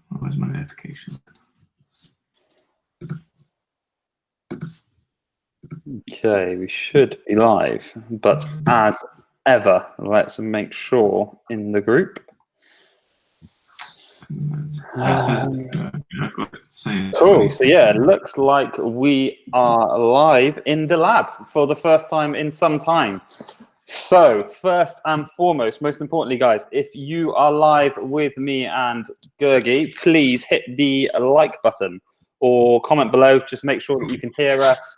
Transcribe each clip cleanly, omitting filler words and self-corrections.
Where's my notification? Okay, we should be live, but as ever, let's make sure in the group. Cool. So yeah, it looks like we are live in the lab for the first time in some time. So first and foremost, most importantly, guys, if you are live with me and Gergi, please hit the like button or comment below. Just make sure that you can hear us.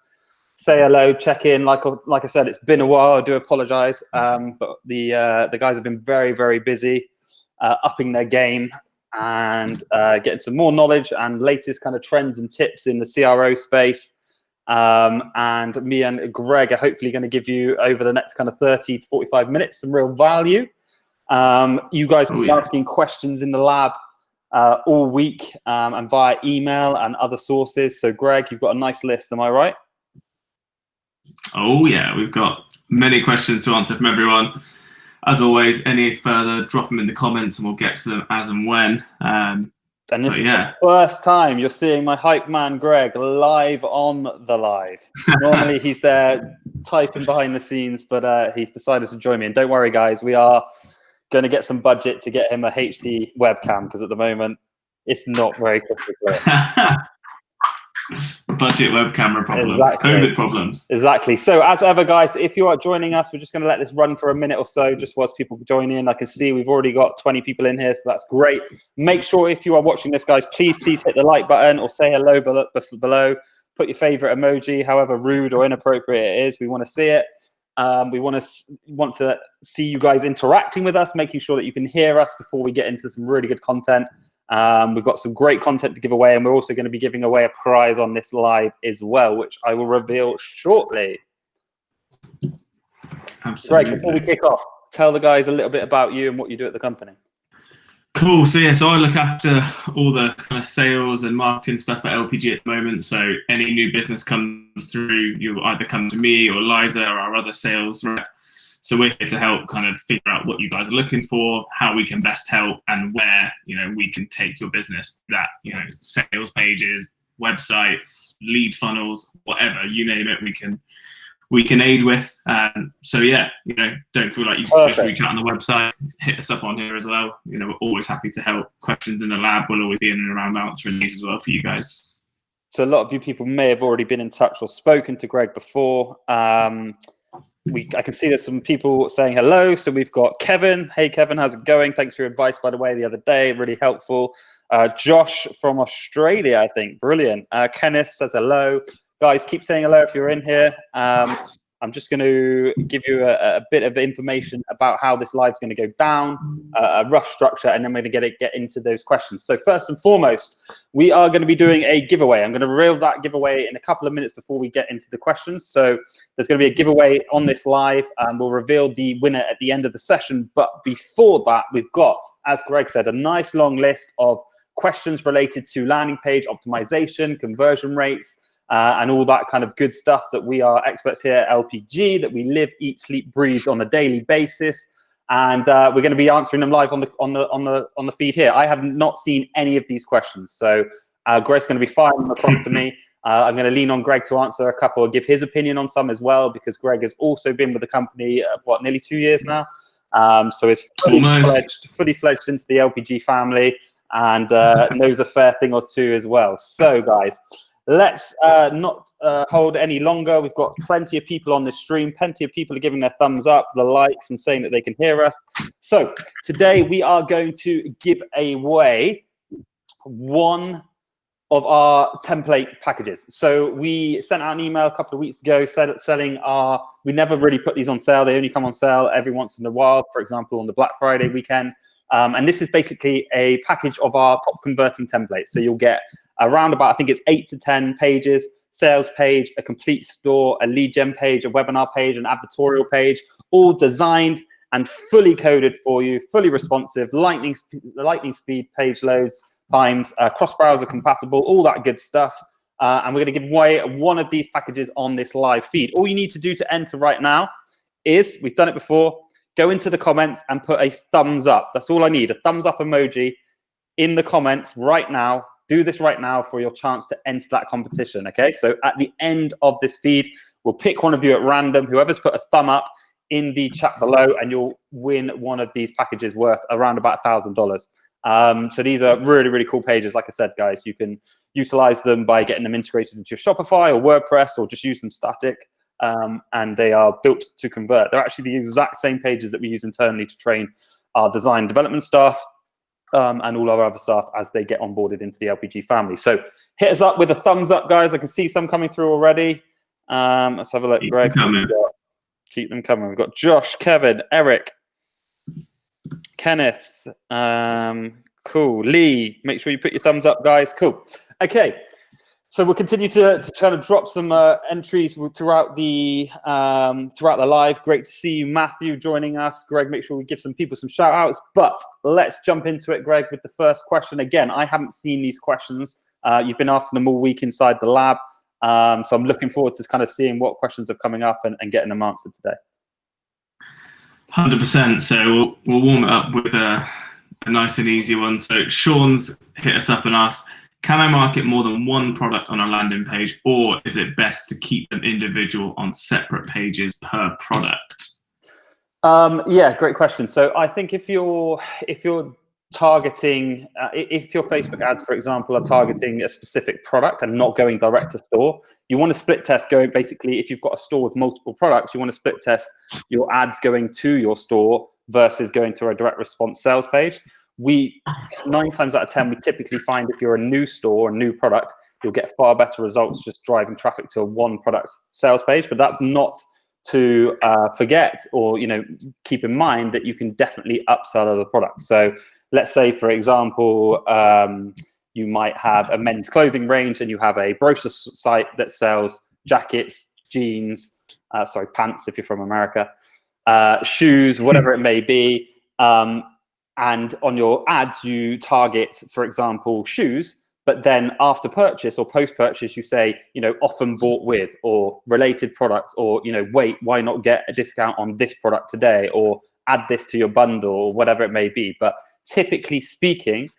Say hello, check in. Like I said, it's been a while. I do apologize, but the guys have been very, very busy, upping their game and getting some more knowledge and latest kind of trends and tips in the CRO space. And me and Greg are hopefully going to give you over the next kind of 30 to 45 minutes some real value. You guys have been asking questions in the lab all week and via email and other sources. So Greg, you've got a nice list, am I right? Oh yeah, we've got many questions to answer from everyone. As always, any further, drop them in the comments and we'll get to them as and when. And this is the first time you're seeing my hype man Greg live on the live. Normally he's there typing behind the scenes, but he's decided to join me. And don't worry, guys, we are going to get some budget to get him a HD webcam because at the moment it's not very crystal clear. Budget web camera problems, exactly. COVID problems. Exactly. So as ever, guys, if you are joining us, we're just going to let this run for a minute or so, just whilst people join in. I can see we've already got 20 people in here, so that's great. Make sure if you are watching this, guys, please hit the like button or say hello below. Put your favorite emoji, however rude or inappropriate it is. We want to see it. We want to see you guys interacting with us, making sure that you can hear us before we get into some really good content. We've got some great content to give away, and we're also going to be giving away a prize on this live as well, which I will reveal shortly. Absolutely. Greg, before we kick off, tell the guys a little bit about you and what you do at the company. Cool. So yeah, so I look after all the kind of sales and marketing stuff at LPG at the moment. So any new business comes through, you'll either come to me or Liza or our other sales rep. So we're here to help kind of figure out what you guys are looking for, how we can best help, and where, you know, we can take your business. That, you know, sales pages, websites, lead funnels, whatever, you name it, we can aid with. So yeah, you know, don't feel like you can just reach out on the website. Hit us up on here as well. You know, we're always happy to help. Questions in the lab, we'll always be in and around answering these as well for you guys. So a lot of you people may have already been in touch or spoken to Greg before. I can see there's some people saying hello. So we've got Kevin. Hey, Kevin, how's it going? Thanks for your advice, by the way, the other day. Really helpful. Josh from Australia, I think. Brilliant. Kenneth says hello. Guys, keep saying hello if you're in here. I'm just going to give you a bit of information about how this live is going to go down, a rough structure, and then we're going to get into those questions. So first and foremost, we are going to be doing a giveaway. I'm going to reveal that giveaway in a couple of minutes before we get into the questions. So there's going to be a giveaway on this live, and we'll reveal the winner at the end of the session. But before that, we've got, as Greg said, a nice long list of questions related to landing page optimization, conversion rates, and all that kind of good stuff that we are experts here at LPG, that we live, eat, sleep, breathe on a daily basis. And we're going to be answering them live on the feed here. I have not seen any of these questions, so Greg's going to be firing them across to me. I'm going to lean on Greg to answer a couple, or give his opinion on some as well, because Greg has also been with the company nearly 2 years now. So he's fully fledged into the LPG family, and knows a fair thing or two as well. So guys, let's not hold any longer. We've got plenty of people on this stream. Plenty of people are giving their thumbs up, the likes, and saying that they can hear us. So today we are going to give away one of our template packages. So we sent out an email a couple of weeks ago selling our, we never really put these on sale. They only come on sale every once in a while, for example, on the Black Friday weekend. And this is basically a package of our top converting templates. So you'll get around about, I think it's 8 to 10 pages, sales page, a complete store, a lead gen page, a webinar page, an advertorial page, all designed and fully coded for you, fully responsive, lightning speed page loads times, cross-browser compatible, all that good stuff. And we're going to give away one of these packages on this live feed. All you need to do to enter right now is, we've done it before, go into the comments and put a thumbs up. That's all I need, a thumbs up emoji. in the comments right now. Do this right now for your chance to enter that competition, okay? So at the end of this feed, we'll pick one of you at random, whoever's put a thumb up in the chat below, and you'll win one of these packages worth around about $1,000. So these are really, really cool pages. Like I said, guys, you can utilize them by getting them integrated into your Shopify or WordPress, or just use them static. And they are built to convert. They're actually the exact same pages that we use internally to train our design development staff and all our other staff as they get onboarded into the LPG family. So hit us up with a thumbs up, guys. I can see some coming through already. Let's have a look. Greg, keep them coming. We've got Josh, Kevin, Eric, Kenneth. Cool. Lee, make sure you put your thumbs up, guys. Cool. Okay. So we'll continue to try to drop some entries throughout the live. Great to see you, Matthew, joining us. Greg, make sure we give some people some shout outs. But let's jump into it, Greg, with the first question. Again, I haven't seen these questions. You've been asking them all week inside the lab. So I'm looking forward to kind of seeing what questions are coming up and getting them answered today. 100%. So we'll warm it up with a nice and easy one. So Sean's hit us up and asked, can I market more than one product on a landing page, or is it best to keep them individual on separate pages per product? Yeah, great question. So I think if you're targeting, if your Facebook ads, for example, are targeting a specific product and not going direct to store, you want to split test going, basically, if you've got a store with multiple products, you want to split test your ads going to your store versus going to a direct response sales page. 9 times out of 10, we typically find if you're a new store, a new product, you'll get far better results just driving traffic to a one product sales page. But that's not to forget or keep in mind that you can definitely upsell other products. So let's say, for example, you might have a men's clothing range and you have a brochure site that sells jackets, jeans, pants if you're from America, shoes, whatever it may be. And on your ads, you target, for example, shoes, but then after purchase or post-purchase, you say, often bought with, or related products, or, wait, why not get a discount on this product today, or add this to your bundle, or whatever it may be. But typically speaking,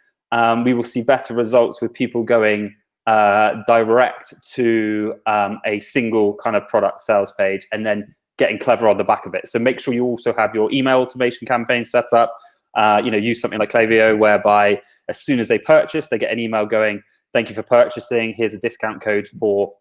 we will see better results with people going direct to a single kind of product sales page and then getting clever on the back of it. So make sure you also have your email automation campaign set up. Use something like Klaviyo, whereby as soon as they purchase, they get an email going, thank you for purchasing. Here's a discount code for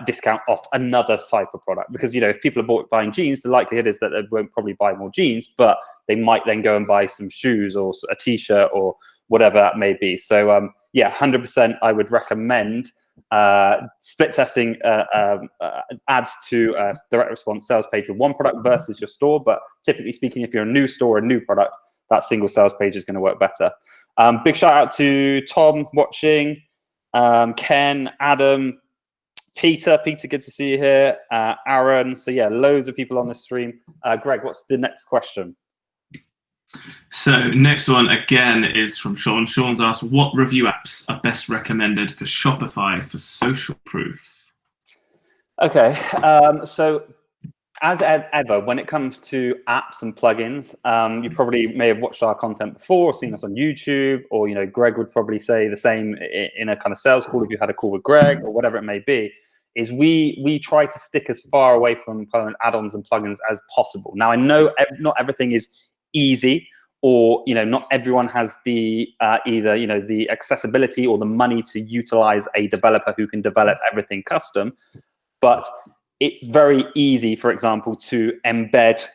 discount off another type of product. Because, if people are buying jeans, the likelihood is that they won't probably buy more jeans, but they might then go and buy some shoes or a t-shirt or whatever that may be. So, yeah, 100% I would recommend split testing ads to a direct response sales page with one product versus your store. But typically speaking, if you're a new store, a new product, that single sales page is going to work better. Big shout out to Tom watching, Ken, Adam, Peter, good to see you here, Aaron. So yeah, loads of people on the stream. Greg, what's the next question? So next one again is from Sean. Sean's asked, what review apps are best recommended for Shopify for social proof? Okay, so as ever, when it comes to apps and plugins, you probably may have watched our content before or seen us on YouTube, or Greg would probably say the same in a kind of sales call if you had a call with Greg or whatever it may be, is we try to stick as far away from kind of add-ons and plugins as possible. Now, I know not everything is easy, or not everyone has the either the accessibility or the money to utilize a developer who can develop everything custom, but it's very easy, for example, to embed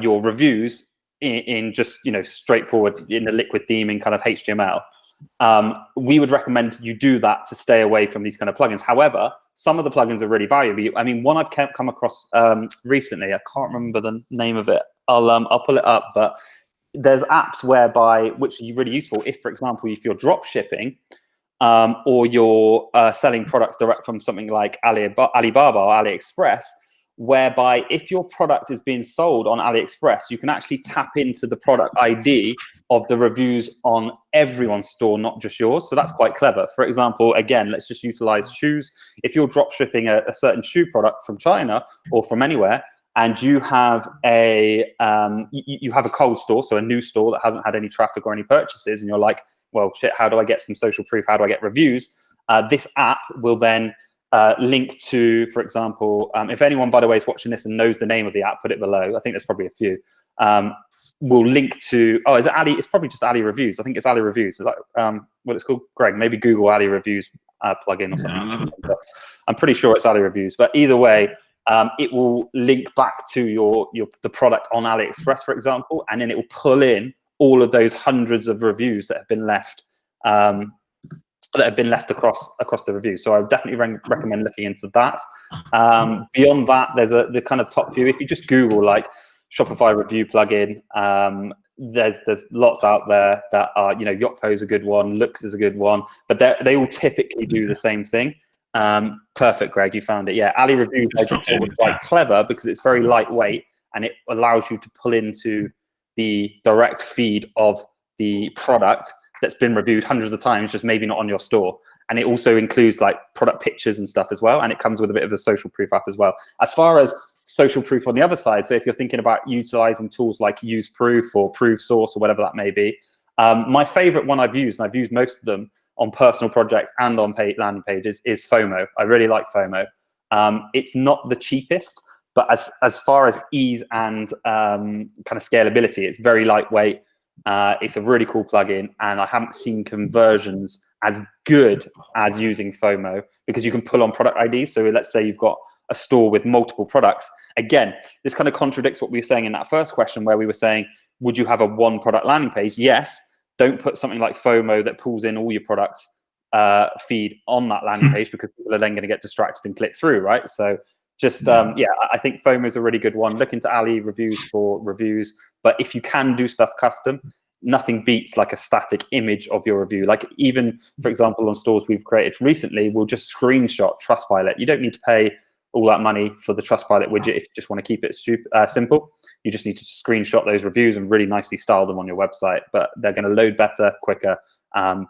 your reviews in just straightforward in the liquid theming kind of HTML. We would recommend you do that to stay away from these kind of plugins. However, some of the plugins are really valuable. I mean, one I've come across recently, I can't remember the name of it. I'll pull it up, but there's apps which are really useful if, for example, if you're drop shipping, or you're selling products direct from something like Alibaba or AliExpress, whereby if your product is being sold on AliExpress, you can actually tap into the product ID of the reviews on everyone's store, not just yours. So that's quite clever. For example, again, let's just utilize shoes. If you're drop shipping a certain shoe product from China or from anywhere, and you have a cold store, so a new store that hasn't had any traffic or any purchases, and you're like, well, shit, how do I get some social proof? How do I get reviews? This app will then link to, for example, if anyone, by the way, is watching this and knows the name of the app, put it below. I think there's probably a few. Will link to, oh, is it Ali? It's probably just Ali Reviews. I think it's Ali Reviews. Is that what it's called? Greg, maybe Google Ali Reviews plugin or something. Yeah, I'm pretty sure it's Ali Reviews. But either way, it will link back to the product on AliExpress, for example, and then it will pull in all of those hundreds of reviews that have been left across the review. So I would definitely recommend looking into that. Beyond that, there's the kind of top few. If you just Google like Shopify review plugin, there's lots out there that are, you know, Yotpo is a good one, Lux is a good one, but they all typically do the same thing. Perfect, Greg, you found it. Yeah, Ali Reviews I thought was quite clever because it's very lightweight and it allows you to pull into the direct feed of the product that's been reviewed hundreds of times, just maybe not on your store. And it also includes like product pictures and stuff as well. And it comes with a bit of a social proof app as well. As far as social proof on the other side, so if you're thinking about utilizing tools like UseProof or ProofSource or whatever that may be, my favorite one I've used, and I've used most of them on personal projects and on landing pages, is FOMO. I really like FOMO. It's not the cheapest, but as far as ease and kind of scalability, it's very lightweight. It's a really cool plugin, and I haven't seen conversions as good as using FOMO because you can pull on product IDs. So let's say you've got a store with multiple products. Again, this kind of contradicts what we were saying in that first question where we were saying, would you have a one product landing page? Yes. Don't put something like FOMO that pulls in all your products feed on that landing page because people are then going to get distracted and click through, right? So just, yeah, I think FOMO is a really good one. Look into Ali Reviews for reviews. But if you can do stuff custom, nothing beats like a static image of your review. Like even, for example, on stores we've created recently, we'll just screenshot Trustpilot. You don't need to pay all that money for the Trustpilot widget if you just want to keep it simple. You just need to screenshot those reviews and really nicely style them on your website. But they're going to load better, quicker.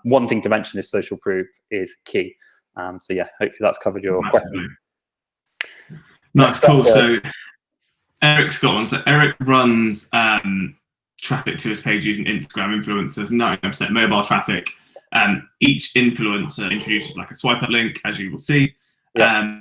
One thing to mention is social proof is key. So yeah, hopefully that's covered your question. That's cool. So Eric's got one. So Eric runs traffic to his page using Instagram influencers, 99% mobile traffic. Each influencer introduces like a swipe up link, as you will see. Yeah.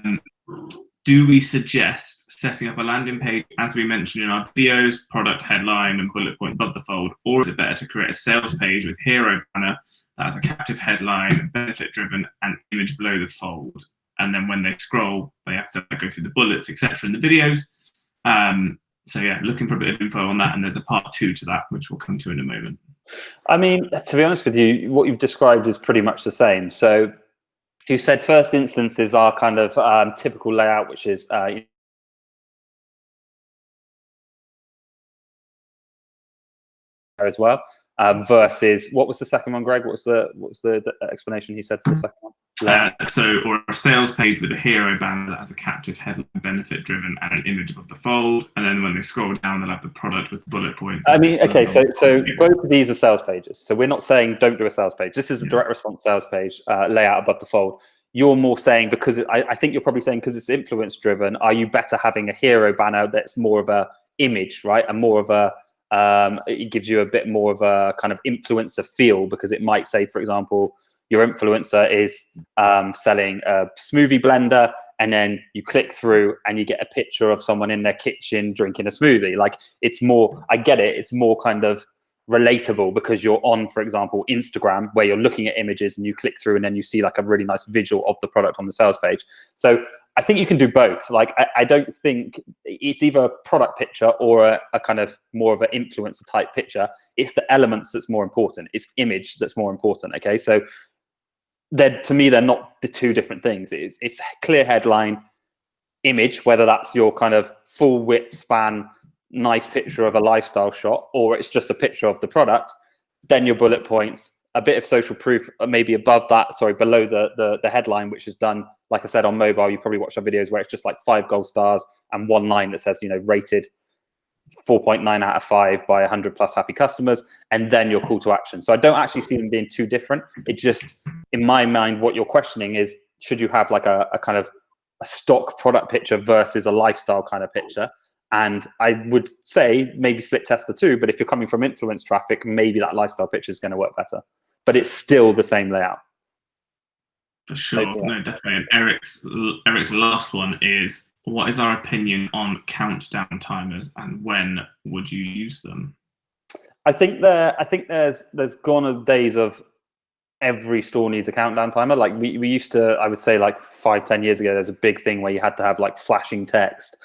Do we suggest setting up a landing page, as we mentioned in our videos, product headline and bullet points above the fold, or is it better to create a sales page with hero banner that has a captive headline, benefit driven, and image below the fold? And then when they scroll, they have to go through the bullets, etc. in the videos. So yeah, looking for a bit of info on that, and there's a part 2 to that, which we'll come to in a moment. I mean, to be honest with you, what you've described is pretty much the same. So you said first instances are kind of typical layout, which is as well. Versus, what was the second one, Greg? What was the explanation he said for the second one? Or a sales page with a hero banner that has a captive headline, benefit driven, and an image above the fold. And then when they scroll down, they'll have the product with bullet points. I mean, okay, so both of these are sales pages. So we're not saying don't do a sales page. This is a direct response sales page layout above the fold. You're more saying, because I think you're probably saying because it's influence driven, are you better having a hero banner that's more of a image, right? And more of a, it gives you a bit more of a kind of influencer feel, because it might say, for example, your influencer is selling a smoothie blender, and then you click through and you get a picture of someone in their kitchen drinking a smoothie. Like, it's more, I get it, it's more kind of relatable because you're on, for example, Instagram, where you're looking at images and you click through and then you see like a really nice visual of the product on the sales page. So I think you can do both. Like, I don't think it's either a product picture or a kind of more of an influencer type picture. It's the elements that's more important. It's image that's more important. Okay, so to me, they're not the two different things. It's clear headline, image, whether that's your kind of full width span, nice picture of a lifestyle shot, or it's just a picture of the product. Then your bullet points, a bit of social proof, maybe above that, sorry, below the headline, which is done, like I said, on mobile. You probably watched our videos where it's just like 5 gold stars and one line that says, you know, rated 4.9 out of 5 by 100 plus happy customers, and then your call to action. So I don't actually see them being too different. It just, in my mind, what you're questioning is, should you have like a kind of a stock product picture versus a lifestyle kind of picture? And I would say maybe split test the two, but if you're coming from influence traffic, maybe that lifestyle picture is going to work better. but it's still the same layout. For sure, no, definitely. And Eric's last one is, what is our opinion on countdown timers, and when would you use them? I think there's gone a days of every store needs a countdown timer. Like we used to, I would say like 5-10 years ago, there's a big thing where you had to have like flashing text,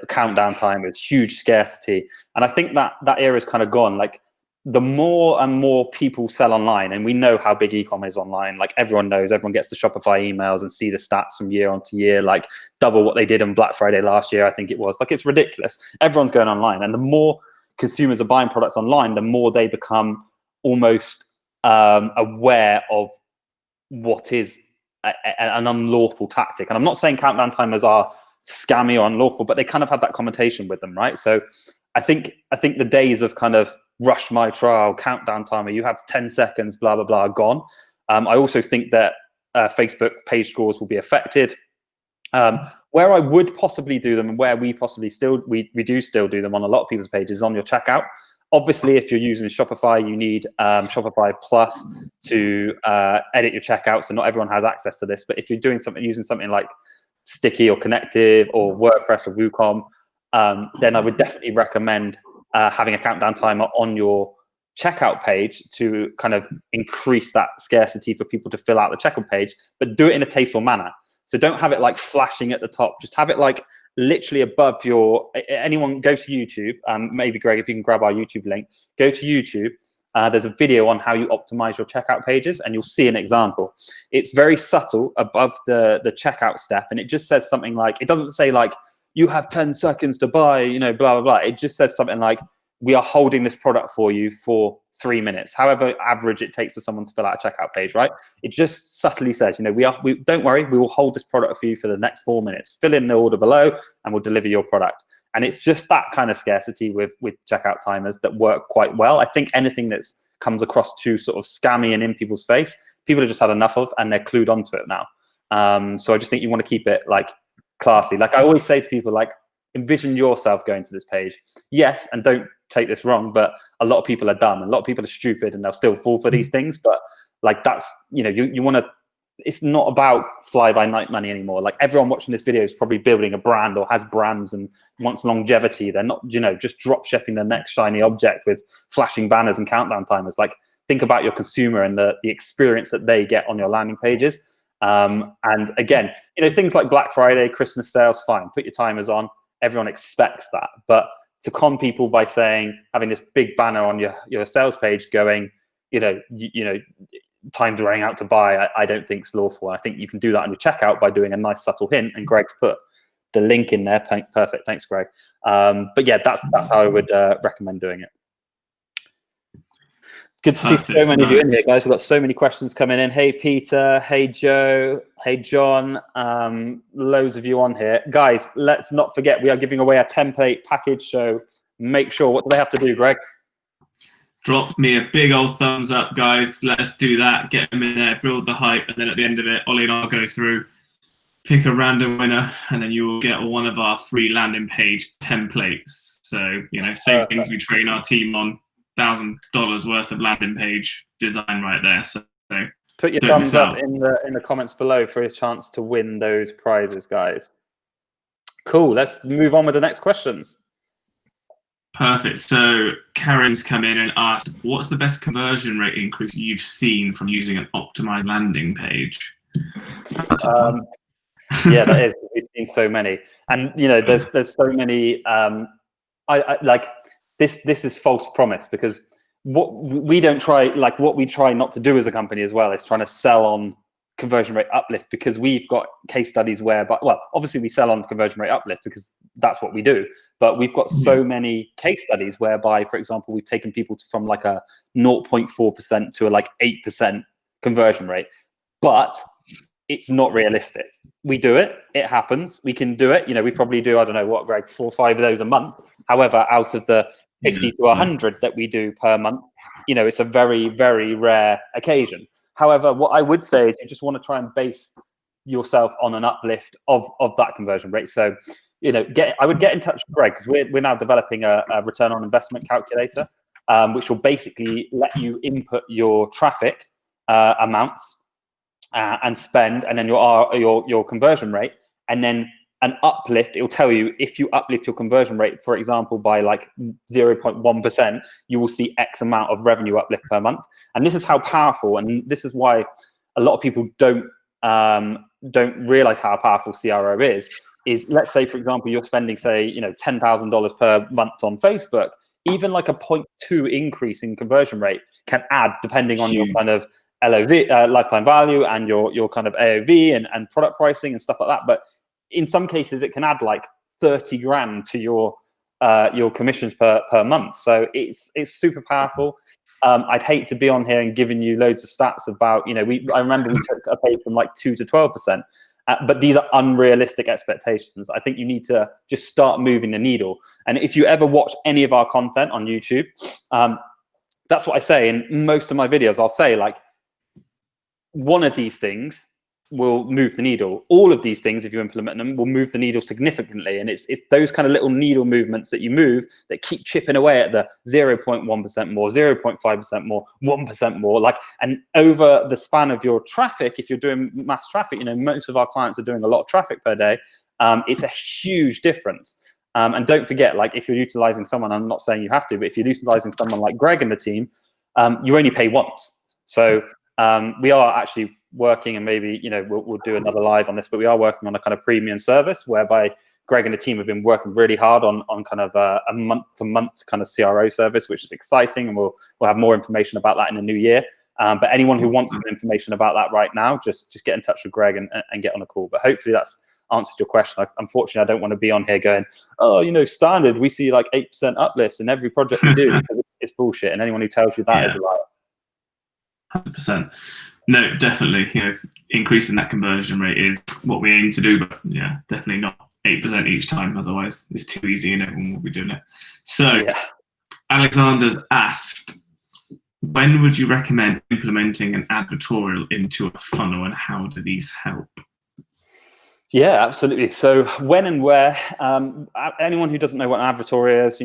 countdown timers, huge scarcity. And I think that era is kind of gone. Like the more and more people sell online, and we know how big e-com is online, like everyone knows, everyone gets the Shopify emails and see the stats from year on to year, like double what they did on Black Friday last year, I think it was. Like it's ridiculous. Everyone's going online, and the more consumers are buying products online, the more they become almost aware of what is an unlawful tactic. And I'm not saying countdown timers are scammy or unlawful, but they kind of have that connotation with them, right? So I think the days of kind of rush my trial, countdown timer, you have 10 seconds, blah, blah, blah, are gone. I also think that Facebook page scores will be affected. Where I would possibly do them, and where we possibly we do still do them on a lot of people's pages, on your checkout. Obviously, if you're using Shopify, you need Shopify Plus to edit your checkout. So not everyone has access to this. But if you're using something like Sticky or Connective or WordPress or WooCommerce, then I would definitely recommend having a countdown timer on your checkout page to kind of increase that scarcity for people to fill out the checkout page, but do it in a tasteful manner. So don't have it like flashing at the top. Just have it like literally above your, anyone go to YouTube, maybe Greg, if you can grab our YouTube link, go to YouTube. There's a video on how you optimize your checkout pages, and you'll see an example. It's very subtle above the checkout step, and it just says something like, it doesn't say like, you have 10 seconds to buy, blah, blah, blah. It just says something like, we are holding this product for you for 3 minutes, however average it takes for someone to fill out a checkout page, right? It just subtly says, we don't worry, we will hold this product for you for the next 4 minutes. Fill in the order below and we'll deliver your product. And it's just that kind of scarcity with checkout timers that work quite well. I think anything that comes across too sort of scammy and in people's face, people have just had enough of, and they're clued onto it now. So I just think you want to keep it like classy. Like I always say to people, like, envision yourself going to this page. Yes, and don't take this wrong, but a lot of people are dumb, a lot of people are stupid, and they'll still fall for these things. But like that's, you want to, it's not about fly by night money anymore. Like everyone watching this video is probably building a brand or has brands and wants longevity. They're not, just drop shipping the next shiny object with flashing banners and countdown timers. Like think about your consumer and the experience that they get on your landing pages. And again, things like Black Friday, Christmas sales, fine, put your timers on. Everyone expects that. But to con people by having this big banner on your sales page going, time's running out to buy, I don't think it's lawful. I think you can do that on your checkout by doing a nice subtle hint, and Greg's put the link in there. Perfect, thanks, Greg. But yeah, that's how I would recommend doing it. Good to see so many of you in here, guys. We've got so many questions coming in. Hey, Peter. Hey, Joe. Hey, John. Loads of you on here. Guys, let's not forget, we are giving away a template package. So make sure, what do they have to do, Greg? Drop me a big old thumbs up, guys. Let us do that. Get them in there, build the hype. And then at the end of it, Ollie and I'll go through, pick a random winner, and then you will get one of our free landing page templates. So, same things we train our team on. $1,000 worth of landing page design right there. So put your thumbs up in the comments below for a chance to win those prizes, guys. Cool. Let's move on with the next questions. Perfect. So Karen's come in and asked, what's the best conversion rate increase you've seen from using an optimized landing page? Yeah, that is. We've seen so many, and there's so many. I like. This is false promise, because what we try not to do as a company as well is trying to sell on conversion rate uplift, because we've got case studies obviously we sell on conversion rate uplift because that's what we do, but we've got so many case studies whereby, for example, we've taken people from like a 0.4% to a like 8% conversion rate, but it's not realistic. We do it. It happens. We can do it. We probably do, I don't know what, Greg, 4 or 5 of those a month. However, out of the 50 to 100 that we do per month, it's a very, very rare occasion. However, what I would say is you just want to try and base yourself on an uplift of that conversion rate. So, I would get in touch with Greg, because we're now developing a return on investment calculator. which will basically let you input your traffic amounts and spend, and then your conversion rate, and then an uplift. It will tell you if you uplift your conversion rate, for example, by like 0.1%, you will see X amount of revenue uplift per month. And this is how powerful, and this is why a lot of people don't realize how powerful CRO is. Let's say, for example, you're spending, say, $10,000 per month on Facebook. Even like a 0.2 increase in conversion rate can add, depending on your kind of LOV, lifetime value, and your kind of AOV and product pricing and stuff like that. But in some cases, it can add like 30 grand to your commissions per month. So it's super powerful. I'd hate to be on here and giving you loads of stats about, I remember we took a pay from like 2 to 12%. But these are unrealistic expectations. I think you need to just start moving the needle. And if you ever watch any of our content on YouTube, that's what I say in most of my videos. I'll say, like, one of these things will move the needle. All of these things, if you implement them, will move the needle significantly. And it's those kind of little needle movements that you move that keep chipping away at the 0.1% more, 0.5% more, 1% more. Like, and over the span of your traffic, if you're doing mass traffic, most of our clients are doing a lot of traffic per day. It's a huge difference. And don't forget, like, if you're utilizing someone, I'm not saying you have to, but if you're utilizing someone like Greg and the team, you only pay once. So we are actually working, and maybe we'll do another live on this, but we are working on a kind of premium service whereby Greg and the team have been working really hard on kind of a month-to-month kind of CRO service, which is exciting, and we'll have more information about that in the new year. But anyone who wants some information about that right now, just get in touch with Greg and get on a call. But hopefully that's answered your question. Unfortunately, I don't want to be on here going, standard, we see like 8% uplifts in every project we do. It's bullshit, and anyone who tells you that is a liar. 100%. No, definitely. Increasing that conversion rate is what we aim to do, but yeah, definitely not 8% each time. Otherwise, it's too easy and everyone will be doing it. So, Alexander's asked, when would you recommend implementing an advertorial into a funnel, and how do these help? Yeah, absolutely. So when and where, anyone who doesn't know what an advertorial is,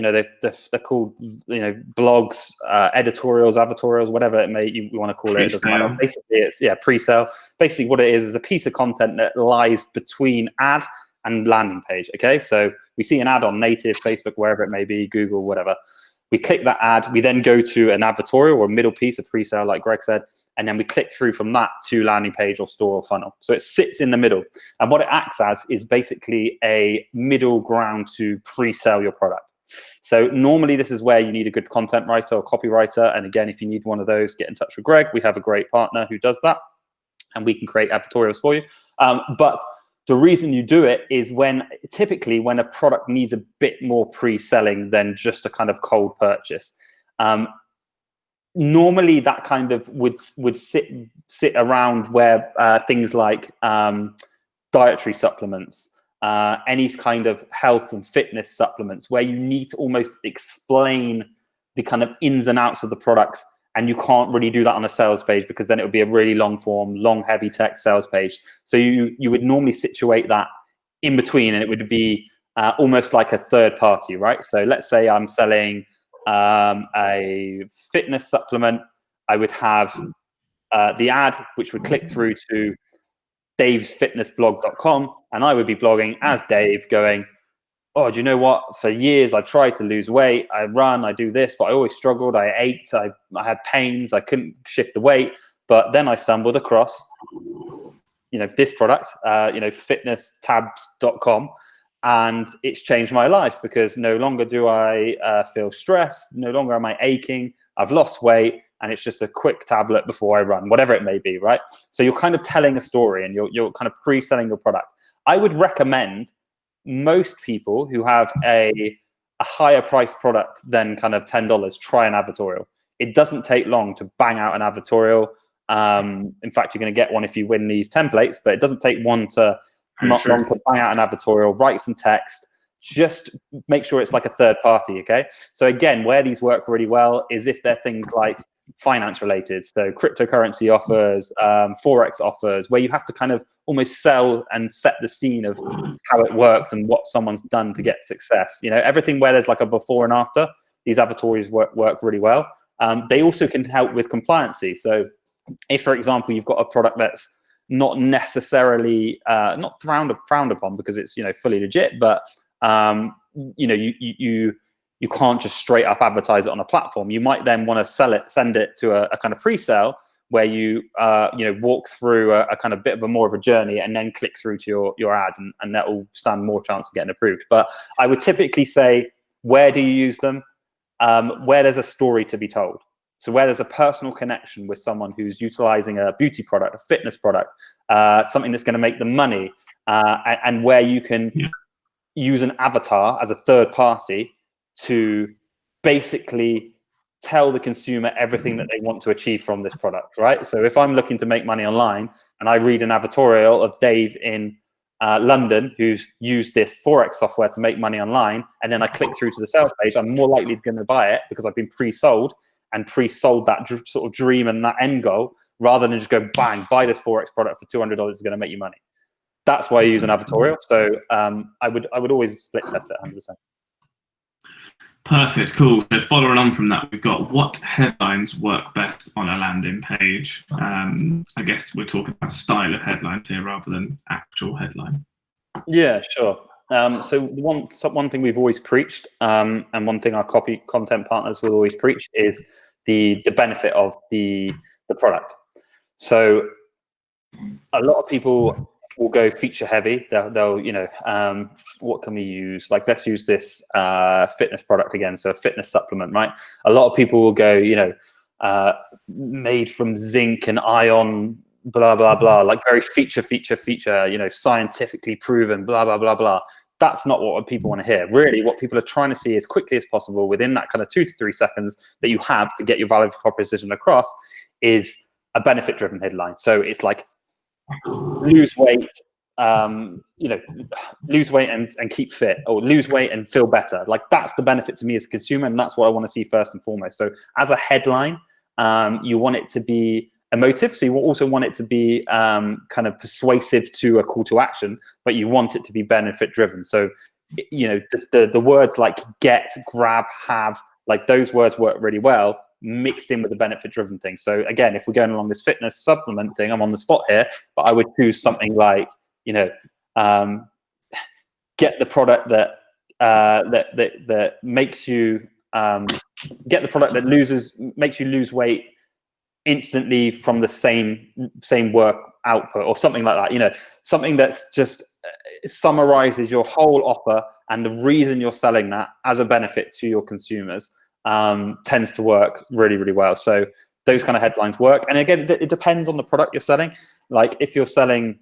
they're called, blogs, editorials, advertorials, whatever you want to call it. It doesn't matter. Basically, it's pre-sale. Basically, what it is a piece of content that lies between ad and landing page. Okay, so we see an ad on native, Facebook, wherever it may be, Google, whatever. We click that ad. We then go to an advertorial or a middle piece of pre-sale, like Greg said, and then we click through from that to landing page or store or funnel. So it sits in the middle. And what it acts as is basically a middle ground to pre-sell your product. So normally this is where you need a good content writer or copywriter. And again, if you need one of those, get in touch with Greg. We have a great partner who does that, and we can create advertorials for you. But the reason you do it is typically when a product needs a bit more pre-selling than just a kind of cold purchase. Normally that kind of would sit around where things like dietary supplements, any kind of health and fitness supplements, where you need to almost explain the kind of ins and outs of the products. And you can't really do that on a sales page, because then it would be a really long form, long, heavy text sales page. So you would normally situate that in between, and it would be almost like a third party, right? So let's say I'm selling a fitness supplement. I would have the ad, which would click through to davesfitnessblog.com, and I would be blogging as Dave, going, oh, do you know what? For years, I tried to lose weight. I run, I do this, but I always struggled. I ate, I had pains. I couldn't shift the weight. But then I stumbled across, this product, fitnesstabs.com. And it's changed my life, because no longer do I feel stressed. No longer am I aching. I've lost weight, and it's just a quick tablet before I run, whatever it may be, right? So you're kind of telling a story, and you're kind of pre-selling your product. I would recommend most people who have a higher price product than kind of $10 try an advertorial. It doesn't take long to bang out an advertorial. In fact, you're going to get one if you win these templates, but it doesn't take long to bang out an advertorial, write some text. Just make sure it's like a third party, okay? So again, where these work really well is if they're things like finance related, so cryptocurrency offers, forex offers, where you have to kind of almost sell and set the scene of how it works and what someone's done to get success. Everything where there's like a before and after, these advertorials work really well. They also can help with compliancy. So if, for example, you've got a product that's not necessarily not frowned upon because it's fully legit, but you can't just straight up advertise it on a platform. You might then want to send it to a kind of pre-sale where you walk through a kind of bit of a more of a journey and then click through to your ad, and that will stand more chance of getting approved. But I would typically say, where do you use them? Where there's a story to be told. So where there's a personal connection with someone who's utilizing a beauty product, a fitness product, something that's going to make them money, and where you can use an avatar as a third party to basically tell the consumer everything that they want to achieve from this product, right? So if I'm looking to make money online and I read an advertorial of Dave in London who's used this Forex software to make money online, and then I click through to the sales page, I'm more likely going to buy it because I've been pre-sold that sort of dream and that end goal, rather than just go bang, buy this Forex product for $200 is going to make you money. That's why I use an advertorial. So I would always split test it 100%. Perfect, cool. So following on from that, we've got what headlines work best on a landing page. I guess we're talking about style of headlines here rather than actual headline. Yeah, sure. So one thing we've always preached, and one thing our copy content partners will always preach, is the benefit of the product. So a lot of people will go feature heavy. They'll what can we use? Like, let's use this fitness product again. So a fitness supplement, right? A lot of people will go, made from zinc and iron, blah, blah, blah, like very feature, scientifically proven, blah, blah, blah, blah. That's not what people want to hear. Really, what people are trying to see as quickly as possible within that kind of 2 to 3 seconds that you have to get your value proposition across is a benefit-driven headline. So it's like, lose weight, lose weight and keep fit, or lose weight and feel better. Like, that's the benefit to me as a consumer, and that's what I want to see first and foremost. So as a headline, you want it to be emotive, so you also want it to be kind of persuasive to a call to action, but you want it to be benefit driven. So the words like get, grab, have, like those words work really well mixed in with the benefit driven thing. So again, if we're going along this fitness supplement thing, I'm on the spot here, but I would choose something like, get the product that makes you get the product that makes you lose weight instantly from the same work output, or something like that. Something that's just summarizes your whole offer and the reason you're selling that as a benefit to your consumers. Tends to work really, really well. So those kind of headlines work. And again, it depends on the product you're selling. Like, if you're selling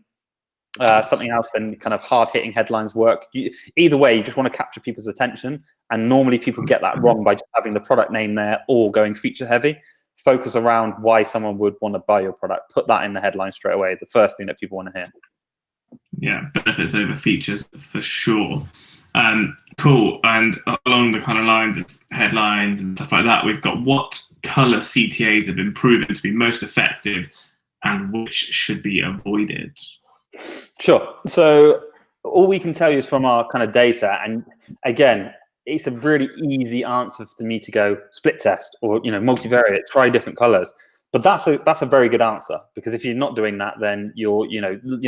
something else, then kind of hard-hitting headlines work. Either way, you just want to capture people's attention. And normally people get that wrong by just having the product name there or going feature heavy. Focus around why someone would want to buy your product. Put that in the headline straight away, the first thing that people want to hear. Yeah, benefits over features for sure. Cool. And along the kind of lines of headlines and stuff like that, we've got what color CTAs have been proven to be most effective and which should be avoided. Sure. So all we can tell you is from our kind of data. And again, it's a really easy answer for me to go split test or, multivariate, try different colors. But that's a very good answer, because if you're not doing that, then you're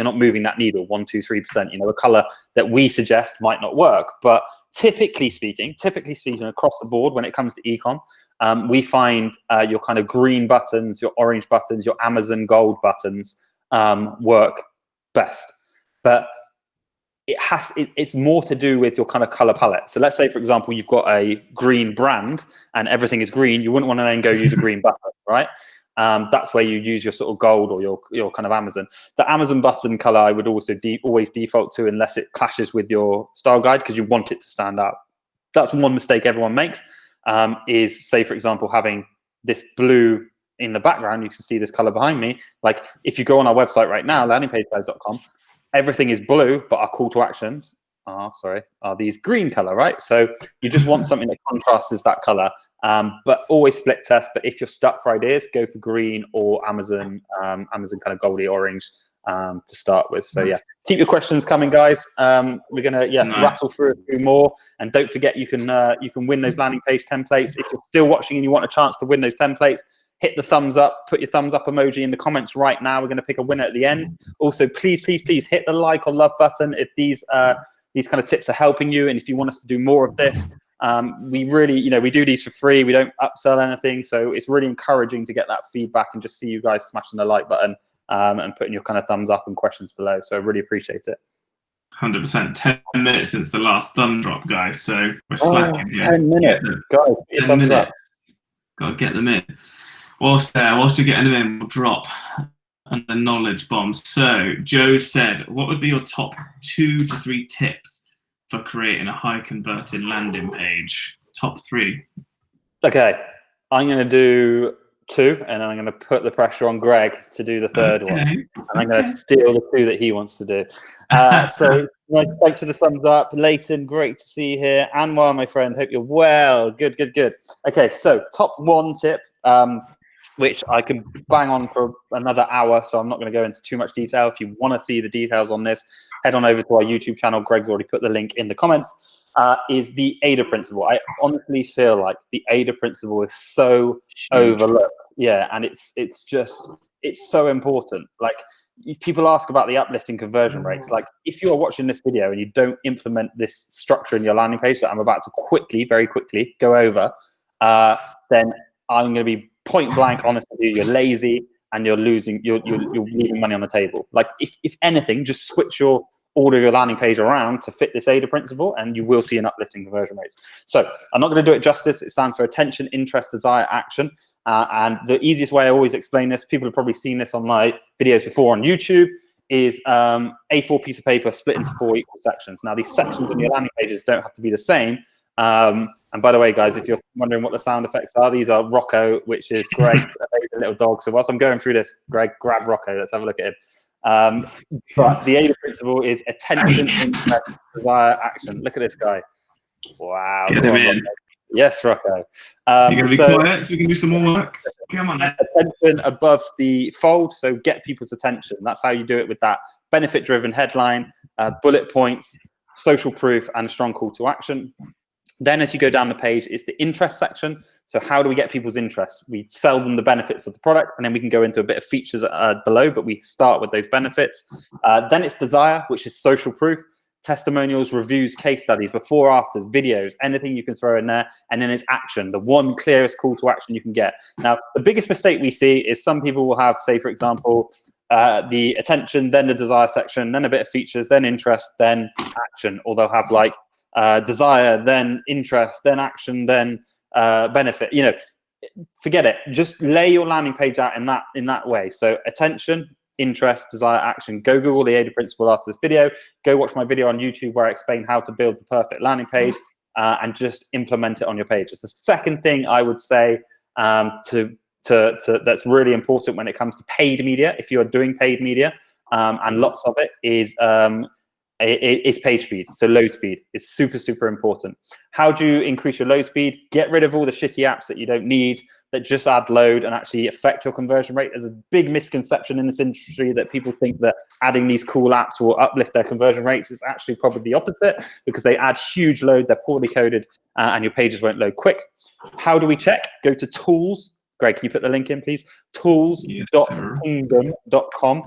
not moving that needle 1, 2, 3%. A color that we suggest might not work. But typically speaking, across the board, when it comes to ecom, we find your kind of green buttons, your orange buttons, your Amazon gold buttons work best. But it's more to do with your kind of color palette. So let's say, for example, you've got a green brand and everything is green. You wouldn't want to then go use a green button, right? That's where you use your sort of gold or your kind of Amazon. The Amazon button color I would also always default to, unless it clashes with your style guide, because you want it to stand out. That's one mistake everyone makes, is, say, for example, having this blue in the background. You can see this color behind me. Like, if you go on our website right now, landingpageplayers.com, everything is blue, but our call to actions are these green color, right? So you just want something that contrasts that color. But always split test. But if you're stuck for ideas, go for green or Amazon kind of goldy orange. to start with. So yeah, keep your questions coming, guys. We're gonna rattle through a few more, and don't forget you can win those landing page templates. If you're still watching and you want a chance to win those templates, hit the thumbs up, put your thumbs up emoji in the comments right now. We're going to pick a winner at the end. Also, please hit the like or love button if these kind of tips are helping you, and if you want us to do more of this. We really, we do these for free. We don't upsell anything, so it's really encouraging to get that feedback and just see you guys smashing the like button and putting your kind of thumbs up and questions below. So I really appreciate it. 100%. 10 minutes since the last thumb drop, guys. So we're slacking here. 10 minutes, guys. 10 thumbs up. Got to get them in. Whilst you're getting them in, we'll drop the knowledge bombs. So Joe said, what would be your top 2 to 3 tips for creating a high converted landing page? Top 3. Okay, I'm going to do 2, and then I'm going to put the pressure on Greg to do the third one. And I'm going to steal the 2 that he wants to do. So thanks for the thumbs up. Leighton, great to see you here. Anwar, my friend, hope you're well. Good. Okay, so top 1 tip, which I can bang on for another hour, so I'm not going to go into too much detail. If you want to see the details on this, head on over to our YouTube channel. Greg's already put the link in the comments. Is the ADA principle. I honestly feel like the ADA principle is so overlooked. Yeah, and it's so important. Like, people ask about the uplift in conversion rates. Like, if you are watching this video and you don't implement this structure in your landing page that I'm about to very quickly go over, then I'm going to be point blank honest with you. You're lazy and you're leaving money on the table. Like, if anything, just switch your landing page around to fit this ADA principle, and you will see an uplift in conversion rates. So I'm not going to do it justice. It stands for attention, interest, desire, action. And the easiest way I always explain this, people have probably seen this on my videos before on YouTube, is A4 piece of paper split into 4 equal sections. Now, these sections on your landing pages don't have to be the same. And by the way, guys, if you're wondering what the sound effects are, these are Rocco, which is Greg, a little dog. So whilst I'm going through this, Greg, grab Rocco. Let's have a look at him. But the ADA principle is attention, interest, desire, action. Look at this guy. Wow. Get him in. Yes, Rocco. You're going to be quiet so we can do some more work? Come on, then. Attention above the fold, so get people's attention. That's how you do it with that benefit-driven headline, bullet points, social proof, and a strong call to action. Then as you go down the page, it's the interest section. So how do we get people's interest? We sell them the benefits of the product, and then we can go into a bit of features below, but we start with those benefits. Then it's desire, which is social proof. Testimonials, reviews, case studies, before, afters, videos, anything you can throw in there. And then it's action, the one clearest call to action you can get. Now, the biggest mistake we see is some people will have, say, for example, the attention, then the desire section, then a bit of features, then interest, then action. Or they'll have like desire, then interest, then action, then benefit. Forget it. Just lay your landing page out in that way. So attention, interest, desire, action. Go Google the ADA principle after this video. Go watch my video on YouTube where I explain how to build the perfect landing page and just implement it on your page. It's the second thing I would say that's really important when it comes to paid media. If you are doing paid media, and lots of it is it's page speed. So load speed is super, super important. How do you increase your load speed? Get rid of all the shitty apps that you don't need, that just add load and actually affect your conversion rate. There's a big misconception in this industry that people think that adding these cool apps will uplift their conversion rates. It's actually probably the opposite, because they add huge load, they're poorly coded, and your pages won't load quick. How do we check? Go to tools. Greg, can you put the link in, please? Tools.kingdom.com.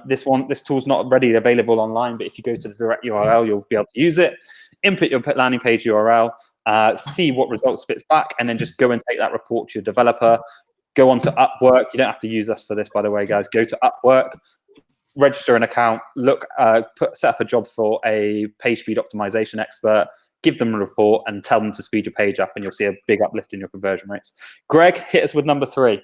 This tool's not readily available online, but if you go to the direct URL, you'll be able to use it. Input your landing page URL, see what results spits back, and then just go and take that report to your developer. Go on to Upwork. You don't have to use us for this, by the way, guys. Go to Upwork, register an account, set up a job for a page speed optimization expert, give them a report, and tell them to speed your page up, and you'll see a big uplift in your conversion rates. Greg, hit us with number 3.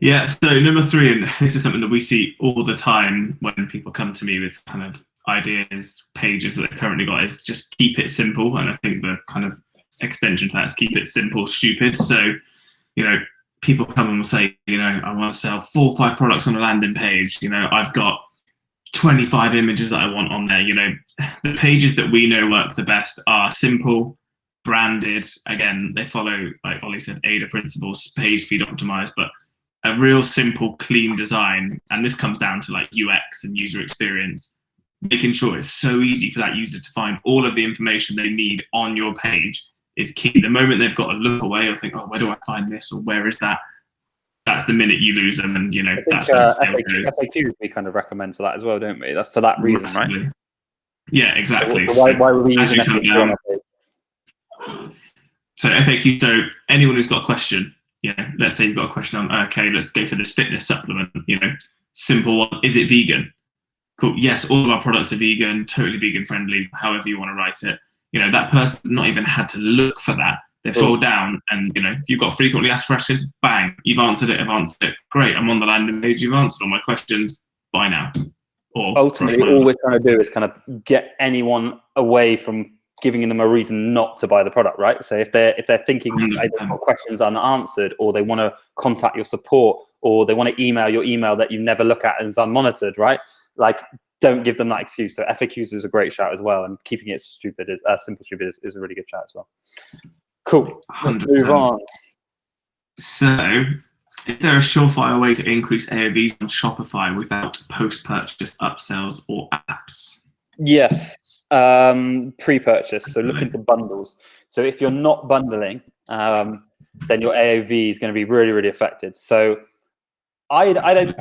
Yeah, so number 3, and this is something that we see all the time when people come to me with kind of ideas, pages that they've currently got, is just keep it simple. And I think the kind of extension to that is keep it simple, stupid. So, people come and will say, I want to sell 4 or 5 products on a landing page. I've got 25 images that I want on there. The pages that we know work the best are simple, branded. Again, they follow, like Ollie said, ADA principles, page speed optimized, but a real simple, clean design, and this comes down to like UX and user experience, making sure it's so easy for that user to find all of the information they need on your page is key. The moment they've got to look away or think, oh, where do I find this, or where is that? That's the minute you lose them, and that's when FAQs we kind of recommend for that as well, don't we? That's for that reason, right? Yeah, exactly. So why would we use an FAQ on our page? So FAQ, so anyone who's got a question, let's say you've got a question on, okay, let's go for this fitness supplement, simple one, is it vegan? Cool, yes, all of our products are vegan, totally vegan friendly, however you want to write it. That person's not even had to look for that. They've scrolled down, and if you've got frequently asked questions, bang, you've answered it, I've answered it. Great, I'm on the landing page, you've answered all my questions, bye now. Or ultimately, all we're trying to do is kind of get anyone away from giving them a reason not to buy the product, right? So if they're thinking they've got questions unanswered, or they want to contact your support, or they want to email your email that you never look at and is unmonitored, right? Like, don't give them that excuse. So FAQs is a great shout as well, and keeping it simple, stupid is a really good shout as well. Cool. Let's move on. So, is there a surefire way to increase AOVs on Shopify without post-purchase upsells or apps? Yes. Pre-purchase. So look into bundles. So if you're not bundling, then your AOV is going to be really, really affected. So I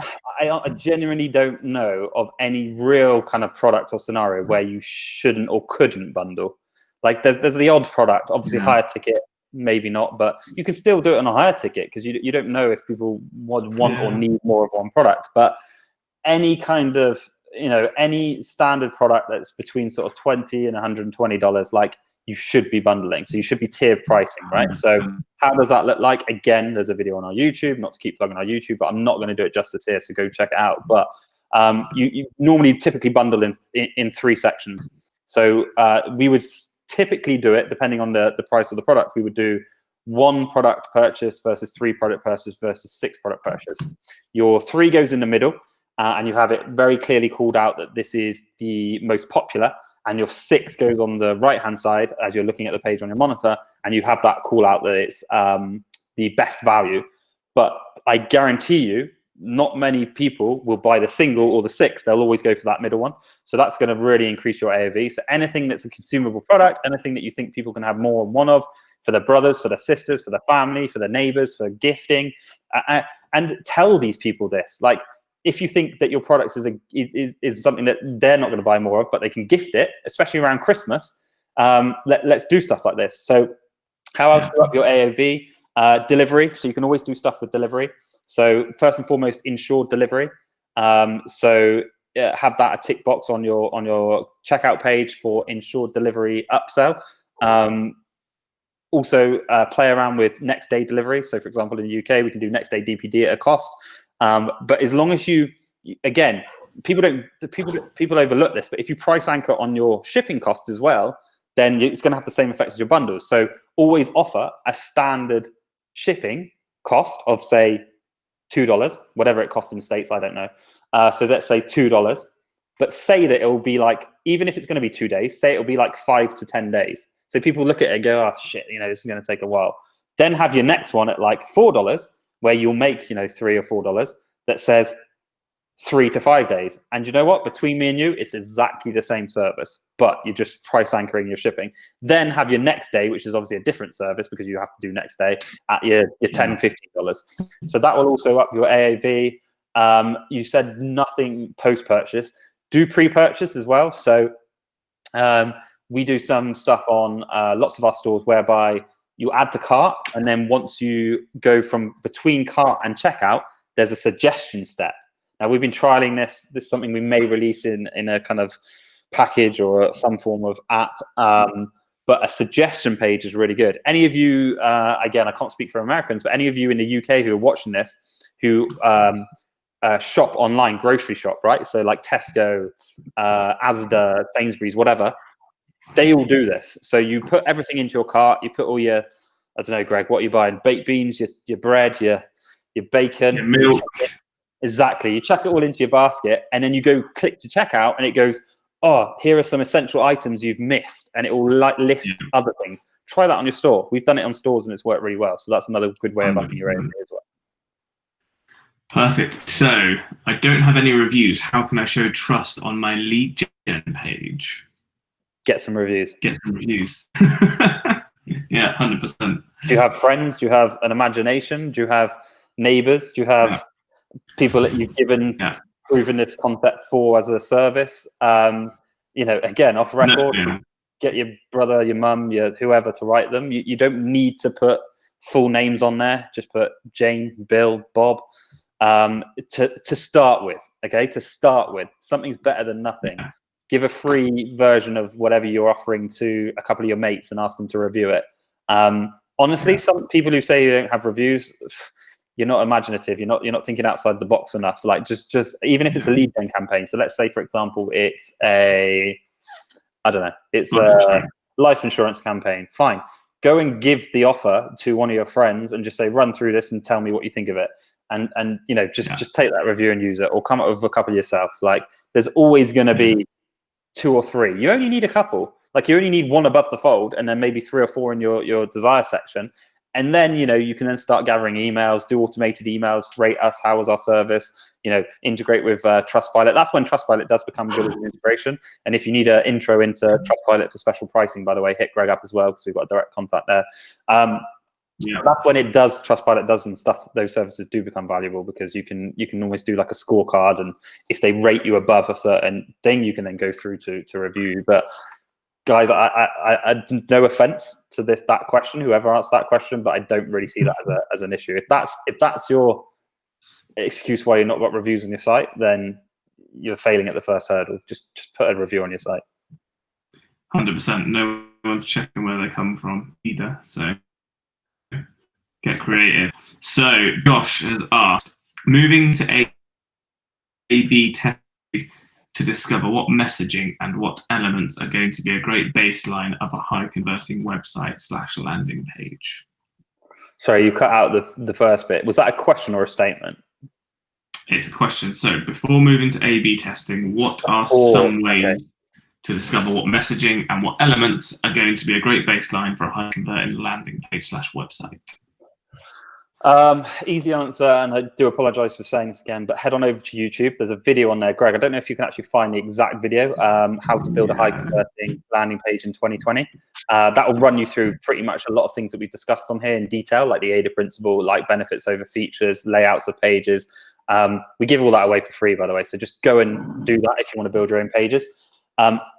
genuinely don't know of any real kind of product or scenario where you shouldn't or couldn't bundle. Like there's the odd product, obviously higher ticket, maybe not, but you can still do it on a higher ticket because you don't know if people would want or need more of one product. But any kind of, any standard product that's between sort of $20 and $120, like you should be bundling. So you should be tiered pricing, right? So how does that look like? Again, there's a video on our YouTube, not to keep plugging our YouTube, but I'm not going to do it justice here, so go check it out. But you normally typically bundle in 3 sections. So we would typically do it, depending on the price of the product, we would do 1 product purchase versus 3 product purchase versus 6 product purchase. Your 3 goes in the middle, and you have it very clearly called out that this is the most popular, and your 6 goes on the right-hand side as you're looking at the page on your monitor, and you have that call out that it's the best value. But I guarantee you, not many people will buy the single or the 6. They'll always go for that middle one. So that's going to really increase your AOV. So anything that's a consumable product, anything that you think people can have more than one of, for their brothers, for their sisters, for their family, for their neighbors, for gifting, and tell these people this. Like, if you think that your product is something that they're not going to buy more of, but they can gift it, especially around Christmas, let's do stuff like this. So how else do you up your AOV? Delivery. So you can always do stuff with delivery. So first and foremost, insured delivery. So have that a tick box on your checkout page for insured delivery upsell. Also, play around with next day delivery. So for example, in the UK, we can do next day DPD at a cost. But as long as you, again, people overlook this, but if you price anchor on your shipping costs as well, then it's going to have the same effect as your bundles. So always offer a standard shipping cost of, say, $2, whatever it costs in the States, I don't know. So let's say $2, but say that it will be like, even if it's going to be 2 days, say it will be like 5 to 10 days. So people look at it and go, oh shit, this is going to take a while. Then have your next one at like $4, where you'll make, $3 or $4 that says 3 to 5 days. And you know what? Between me and you, it's exactly the same service, but you're just price anchoring your shipping. Then have your next day, which is obviously a different service because you have to do next day at your $10, $15. So that will also up your AOV. You said nothing post-purchase. Do pre-purchase as well. So we do some stuff on lots of our stores whereby you add to cart, and then once you go from between cart and checkout, there's a suggestion step. Now, we've been trialing this. This is something we may release in a kind of package or some form of app, but a suggestion page is really good. Any of you, again, I can't speak for Americans, but any of you in the UK who are watching this, who shop online, grocery shop, right? So like Tesco, Asda, Sainsbury's, whatever, they all do this. So you put everything into your cart. You put all your, I don't know, Greg, what are you buying? Baked beans, your bread, your bacon, your milk. Exactly. You chuck it all into your basket, and then you go click to checkout, and it goes, oh, here are some essential items you've missed, and it will list other things. Try that on your store. We've done it on stores, and it's worked really well. So that's another good way of upping your AOV as well. Perfect. So I don't have any reviews. How can I show trust on my lead gen page? Get some reviews. Get some reviews. Yeah, 100%. Do you have friends? Do you have an imagination? Do you have neighbors? Do you have people that you've given proven this concept for as a service? You know, again, off record, get your brother, your mum, your whoever to write them. You don't need to put full names on there. Just put Jane, Bill, Bob. To start with, okay? To start with, something's better than nothing. Give a free version of whatever you're offering to a couple of your mates and ask them to review it. Honestly, some people who say you don't have reviews, you're not imaginative. You're not thinking outside the box enough. Like just even if it's a lead gen campaign. So let's say, for example, it's a life insurance campaign. Fine. Go and give the offer to one of your friends and just say, run through this and tell me what you think of it. And you know, just take that review and use it, or come up with a couple yourself. Like there's always going to be 2 or 3. You only need a couple. Like you only need 1 above the fold, and then maybe 3 or 4 in your desire section. And then, you know, you can then start gathering emails, do automated emails, rate us, how was our service, you know, integrate with Trustpilot. That's when Trustpilot does become good as an integration. And if you need an intro into Trustpilot for special pricing, by the way, hit Greg up as well, because we've got a direct contact there. That's when it does, Trustpilot does, and stuff, those services do become valuable, because you can almost do like a scorecard, and if they rate you above a certain thing, you can then go through to review you. But guys, I no offense to that question, whoever answered that question, but I don't really see that as an issue. If that's your excuse why you're not got reviews on your site, then you're failing at the first hurdle. Just put a review on your site. 100%. No one's checking where they come from either. So get creative. So Josh has asked, moving to A/B tests to discover what messaging and what elements are going to be a great baseline of a high converting website / landing page. Sorry, you cut out the first bit. Was that a question or a statement? It's a question. So before moving to A/B testing, what are some ways to discover what messaging and what elements are going to be a great baseline for a high converting landing page / website? Easy answer, and I do apologize for saying this again, but head on over to YouTube. There's a video on there, Greg. I don't know if you can actually find the exact video, how to build a high converting landing page in 2020. That will run you through pretty much a lot of things that we've discussed on here in detail, like the ADA principle, like benefits over features, layouts of pages. We give all that away for free, by the way, so just go and do that if you want to build your own pages.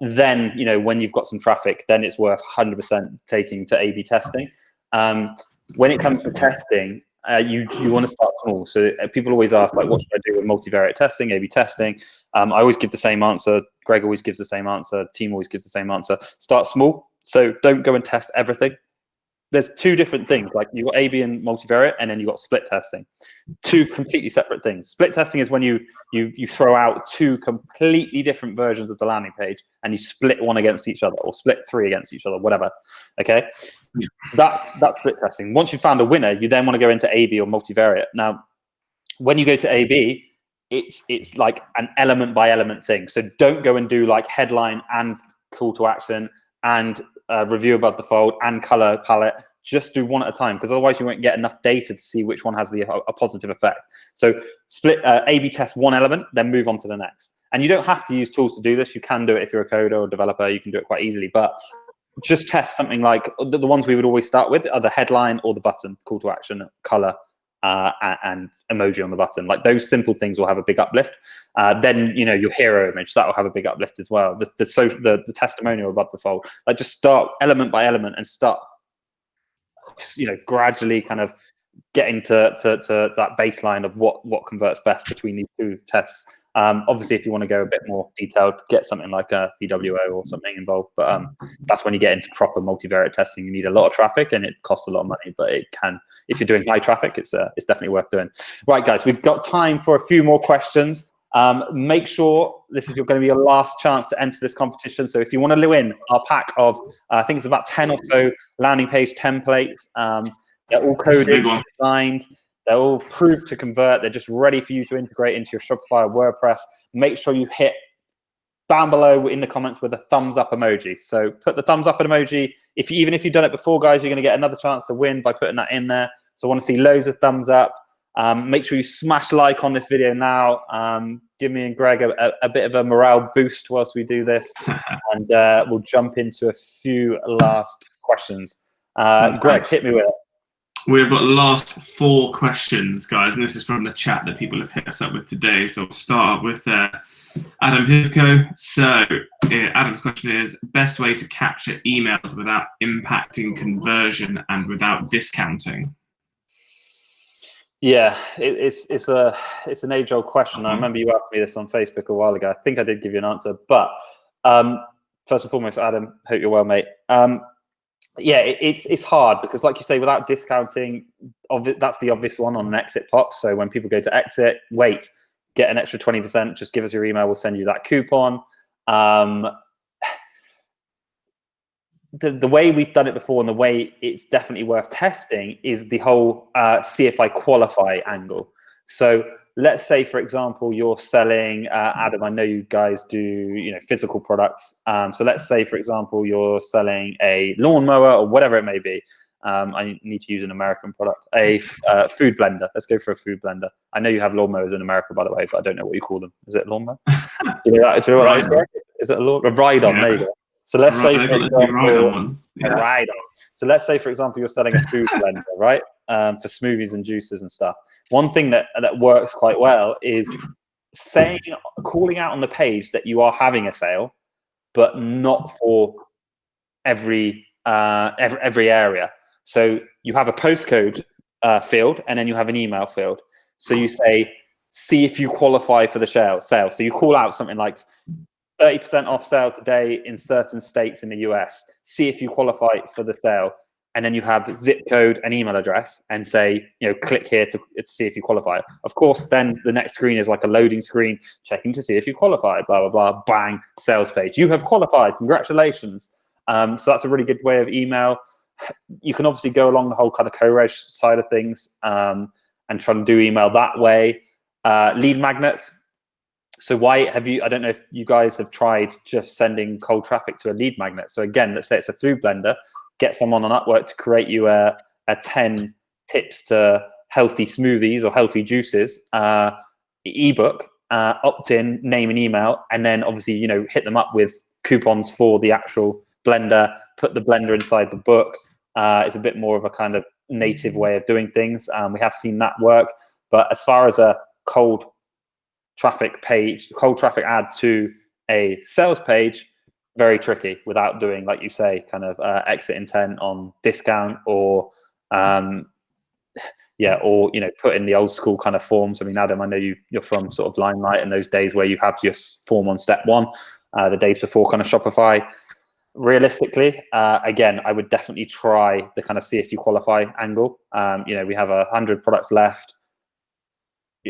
Then, you know, when you've got some traffic, then it's worth 100% taking to A/B testing. When it comes to testing, you want to start small. So people always ask, like, what should I do with multivariate testing, A/B testing? I always give the same answer. Greg always gives the same answer. Team always gives the same answer. Start small. So don't go and test everything. There's 2 different things. Like you've got A/B and multivariate, and then you've got split testing. 2 completely separate things. Split testing is when you throw out 2 completely different versions of the landing page, and you split one against each other, or split 3 against each other, whatever. Okay, that's split testing. Once you've found a winner, you then want to go into A/B or multivariate. Now, when you go to A/B, it's like an element by element thing. So don't go and do like headline and call to action and review above the fold and color palette. Just do one at a time, because otherwise you won't get enough data to see which one has a positive effect. So split A/B test one element, then move on to the next. And you don't have to use tools to do this. You can do it if you're a coder or developer. You can do it quite easily. But just test something like the ones we would always start with are the headline or the button, call to action, color, and emoji on the button. Like those simple things will have a big uplift. Then, you know, your hero image, that will have a big uplift as well. The testimonial above the fold. Like just start element by element and start, you know, gradually kind of getting to that baseline of what converts best between these 2 tests. Obviously, if you want to go a bit more detailed, get something like a VWO or something involved. But that's when you get into proper multivariate testing. You need a lot of traffic, and it costs a lot of money. But it can, if you're doing high traffic, it's definitely worth doing. Right, guys, we've got time for a few more questions. Make sure this is going to be your last chance to enter this competition. So if you want to win our pack of, I think it's about 10 or so landing page templates. They're all coded, designed. They're all proved to convert. They're just ready for you to integrate into your Shopify or WordPress. Make sure you hit down below in the comments with a thumbs up emoji. So put the thumbs up emoji. Even if you've done it before, guys, you're going to get another chance to win by putting that in there. So I want to see loads of thumbs up. Make sure you smash like on this video now. Give me and Greg a bit of a morale boost whilst we do this, and we'll jump into a few last questions. Greg, hit me with it. We've got the last 4 questions, guys, and this is from the chat that people have hit us up with today. So we'll start with Adam Hivko. So Adam's question is, best way to capture emails without impacting conversion and without discounting? Yeah, it's an age-old question. I remember you asked me this on Facebook a while ago. I think I did give you an answer, but first and foremost, Adam, hope you're well, mate. Yeah, it's hard because, like you say, without discounting, that's the obvious one on an exit pop. So when people go to exit, wait, get an extra 20%. Just give us your email. We'll send you that coupon. The way we've done it before and the way it's definitely worth testing is the whole see if I qualify angle. So let's say, for example, you're selling, Adam, I know you guys do, physical products. So let's say, for example, you're selling a lawnmower or whatever it may be. I need to use an American product, a food blender. Let's go for a food blender. I know you have lawnmowers in America, by the way, but I don't know what you call them. Is it lawnmower? Do you know what that is, Greg? Is it a ride-on? Yeah. There you go. So let's say, for example, So let's say, for example, you're selling a food blender, right? For smoothies and juices and stuff. One thing that works quite well is calling out on the page that you are having a sale, but not for every area. So you have a postcode field, and then you have an email field. So you say, see if you qualify for the sale. So you call out something like 30% off sale today in certain states in the US. See if you qualify for the sale. And then you have zip code and email address and say, click here to see if you qualify. Of course, then the next screen is like a loading screen, checking to see if you qualify, blah, blah, blah, bang, sales page. You have qualified, congratulations. So that's a really good way of email. You can obviously go along the whole kind of co-reg side of things and try to do email that way. Lead magnets. So why have you, I don't know if you guys have tried just sending cold traffic to a lead magnet. So again, let's say it's a food blender, get someone on Upwork to create you a 10 tips to healthy smoothies or healthy juices ebook, opt in, name and email, and then obviously, hit them up with coupons for the actual blender, put the blender inside the book. It's a bit more of a kind of native way of doing things. We have seen that work, but as far as a cold traffic ad to a sales page, very tricky without doing, like you say, kind of exit intent on discount or put in the old school kind of forms. I mean, Adam, I know you're from sort of Limelight and those days where you have your form on step 1, the days before kind of Shopify. Realistically, again, I would definitely try the kind of see if you qualify angle. We have 100 products left.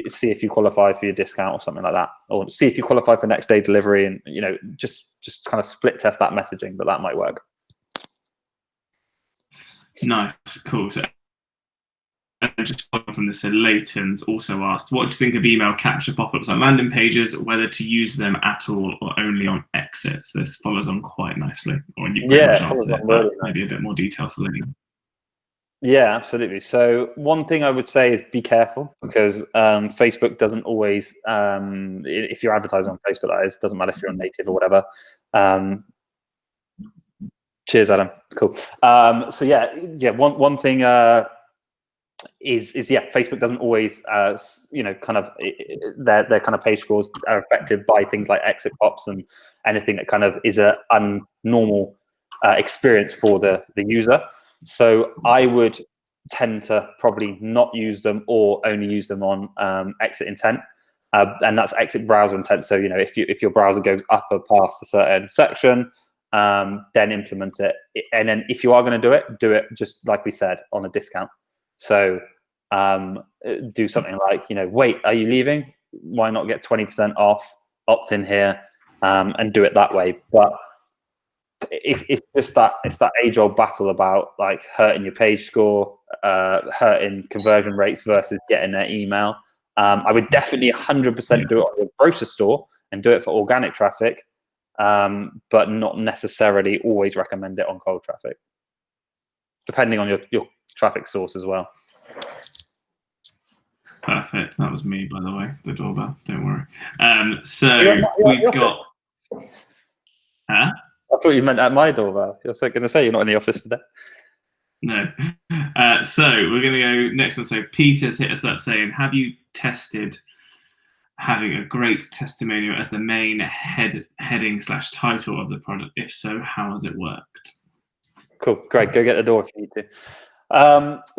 See if you qualify for your discount or something like that, or see if you qualify for next day delivery, and just kind of split test that messaging, but that might work. Nice, cool. So, just from this, Leighton's also asked, what do you think of email capture pop-ups on landing pages, whether to use them at all or only on exits? This follows on quite nicely, or you pretty much answered it, but maybe a bit more detail for Leighton. Yeah, absolutely. So one thing I would say is be careful, because Facebook doesn't always, if you're advertising on Facebook, that is, doesn't matter if you're on native or whatever. Cheers, Adam. Cool. So yeah. One thing is Facebook doesn't always, kind of their kind of page scores are affected by things like exit pops and anything that kind of is a unnormal experience for the user. So I would tend to probably not use them or only use them on exit intent, and that's exit browser intent. So if your browser goes up or past a certain section, then implement it. And then if you are going to do it just like we said, on a discount. So do something like, wait, are you leaving? Why not get 20% off? Opt in here, and do it that way. But it's just that age-old battle about like hurting your page score, hurting conversion rates versus getting their email. I would definitely 100% do it on your brochure store and do it for organic traffic, but not necessarily always recommend it on cold traffic, depending on your traffic source as well. Perfect. That was me, by the way, the doorbell. Don't worry. So You're we've got. Huh? I thought you meant at my doorbell. You're going to say you're not in the office today. No. So we're going to go next one. So Peter's hit us up saying, have you tested having a great testimonial as the main heading/title of the product? If so, how has it worked? Cool. Great. Go get the door if you need to.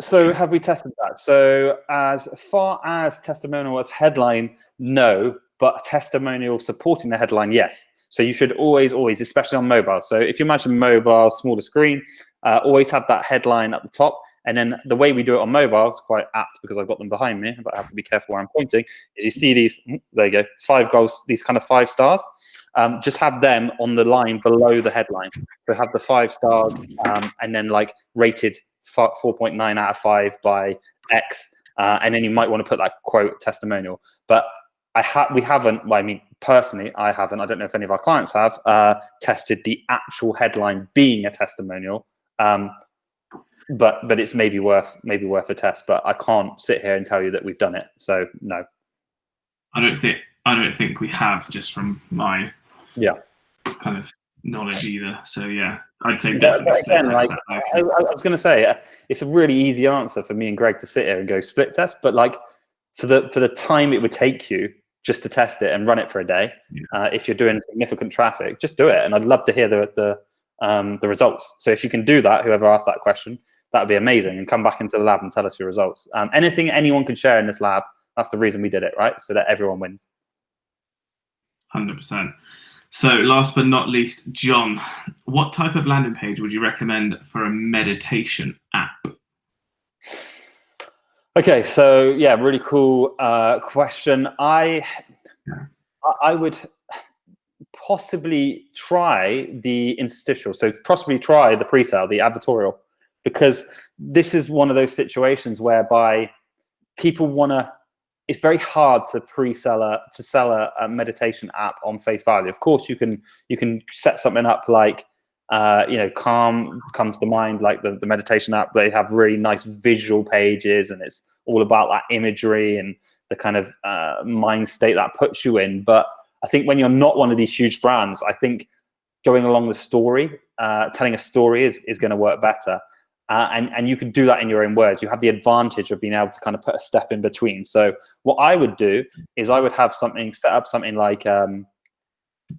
So have we tested that? So as far as testimonial as headline, no, but testimonial supporting the headline, yes. So you should always, especially on mobile. So if you imagine mobile, smaller screen, always have that headline at the top. And then the way we do it on mobile, it's quite apt because I've got them behind me, but I have to be careful where I'm pointing, is you see these, there you go, 5 goals, these kind of 5 stars. Just have them on the line below the headline. So have the 5 stars and then like rated 4.9 out of 5 by X. And then you might want to put that quote testimonial. But we haven't, well, I mean, personally, I haven't, I don't know if any of our clients have, tested the actual headline being a testimonial. But it's maybe worth a test. But I can't sit here and tell you that we've done it. So no. I don't think we have, just from my kind of knowledge either. So yeah, I'd say definitely split test that. I was going to say it's a really easy answer for me and Greg to sit here and go split test, but like for the time it would take you just to test it and run it for a day, if you're doing significant traffic, just do it. And I'd love to hear the results. So if you can do that, whoever asked that question, that would be amazing. And come back into the lab and tell us your results. Anything anyone can share in this lab, that's the reason we did it, right? So that everyone wins. 100%. So last but not least, John, what type of landing page would you recommend for a meditation app? Okay, so yeah, really cool question. I would possibly try the interstitial, so possibly try the pre-sale, the advertorial, because this is one of those situations whereby people want to. It's very hard to sell a meditation app on face value. Of course, you can set something up like Calm comes to mind, like the meditation app. They have really nice visual pages, and it's all about that imagery and the kind of mind state that puts you in. But I think when you're not one of these huge brands, I think going along the story, telling a story is going to work better. And you can do that in your own words. You have the advantage of being able to kind of put a step in between. So what I would do is I would have set up something like